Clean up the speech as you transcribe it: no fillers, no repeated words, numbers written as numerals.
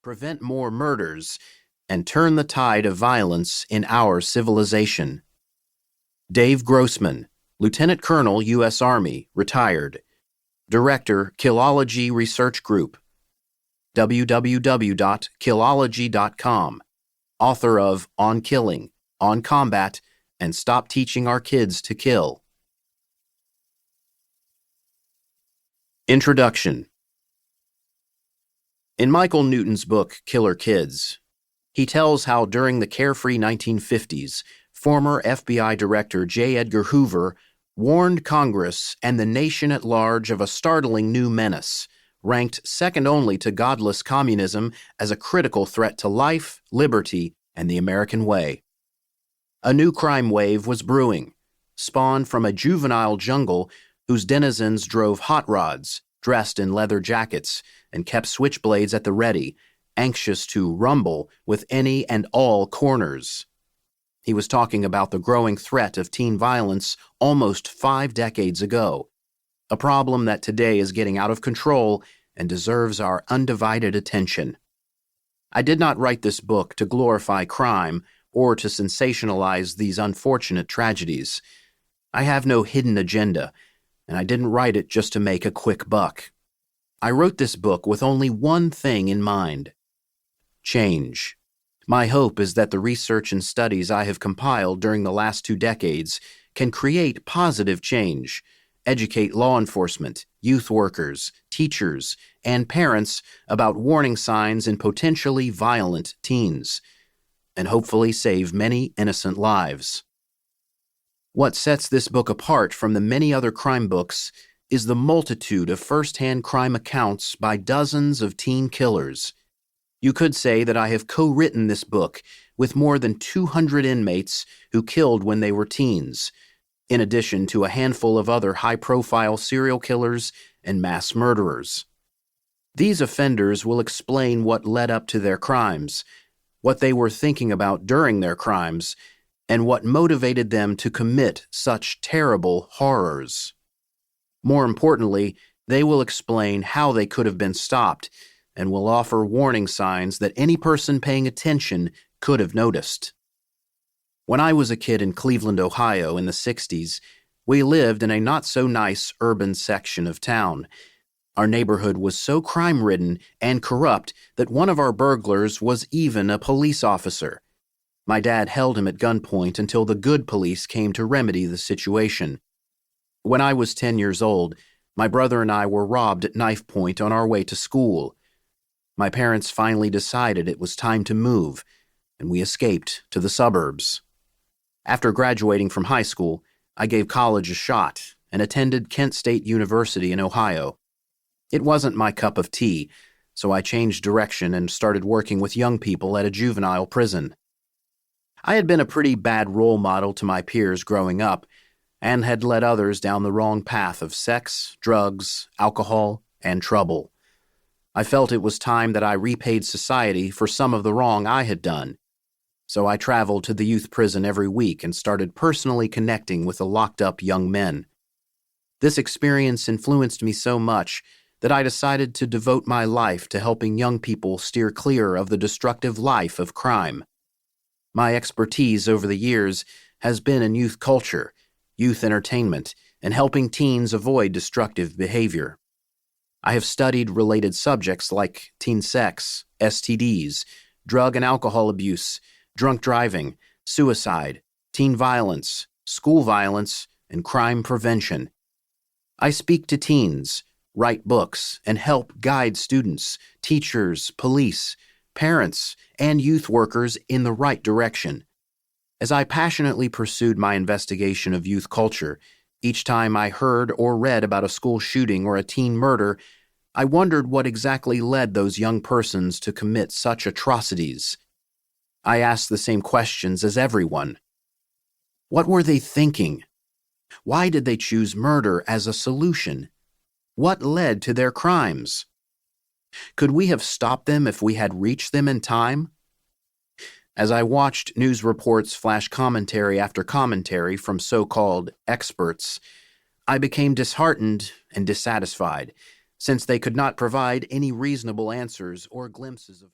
prevent more murders, and turn the tide of violence in our civilization. Dave Grossman, Lieutenant Colonel, U.S. Army, retired. Director, Killology Research Group. www.killology.com. Author of On Killing, On Combat, and Stop Teaching Our Kids to Kill. Introduction. In Michael Newton's book, Killer Kids, he tells how during the carefree 1950s, former FBI Director J. Edgar Hoover warned Congress and the nation at large of a startling new menace, ranked second only to godless communism as a critical threat to life, liberty, and the American way. A new crime wave was brewing, spawned from a juvenile jungle whose denizens drove hot rods, dressed in leather jackets, and kept switchblades at the ready, anxious to rumble with any and all corners. He was talking about the growing threat of teen violence almost 5 decades ago, a problem that today is getting out of control and deserves our undivided attention. I did not write this book to glorify crime or to sensationalize these unfortunate tragedies. I have no hidden agenda, and I didn't write it just to make a quick buck. I wrote this book with only one thing in mind: change. My hope is that the research and studies I have compiled during the last 2 decades can create positive change, educate law enforcement, youth workers, teachers, and parents about warning signs in potentially violent teens, and hopefully save many innocent lives. What sets this book apart from the many other crime books is the multitude of first-hand crime accounts by dozens of teen killers. You could say that I have co-written this book with more than 200 inmates who killed when they were teens, in addition to a handful of other high-profile serial killers and mass murderers. These offenders will explain what led up to their crimes, what they were thinking about during their crimes, and what motivated them to commit such terrible horrors. More importantly, they will explain how they could have been stopped and will offer warning signs that any person paying attention could have noticed. When I was a kid in Cleveland, Ohio in the 60s, we lived in a not-so-nice urban section of town. Our neighborhood was so crime-ridden and corrupt that one of our burglars was even a police officer. My dad held him at gunpoint until the good police came to remedy the situation. When I was 10 years old, my brother and I were robbed at knife point on our way to school. My parents finally decided it was time to move, and we escaped to the suburbs. After graduating from high school, I gave college a shot and attended Kent State University in Ohio. It wasn't my cup of tea, so I changed direction and started working with young people at a juvenile prison. I had been a pretty bad role model to my peers growing up, and had led others down the wrong path of sex, drugs, alcohol, and trouble. I felt it was time that I repaid society for some of the wrong I had done, so I traveled to the youth prison every week and started personally connecting with the locked-up young men. This experience influenced me so much that I decided to devote my life to helping young people steer clear of the destructive life of crime. My expertise over the years has been in youth culture, youth entertainment, and helping teens avoid destructive behavior. I have studied related subjects like teen sex, STDs, drug and alcohol abuse, drunk driving, suicide, teen violence, school violence, and crime prevention. I speak to teens, write books, and help guide students, teachers, police, parents, and youth workers in the right direction. As I passionately pursued my investigation of youth culture, each time I heard or read about a school shooting or a teen murder, I wondered what exactly led those young persons to commit such atrocities. I asked the same questions as everyone. What were they thinking? Why did they choose murder as a solution? What led to their crimes? Could we have stopped them if we had reached them in time? As I watched news reports flash commentary after commentary from so-called experts, I became disheartened and dissatisfied, since they could not provide any reasonable answers or glimpses of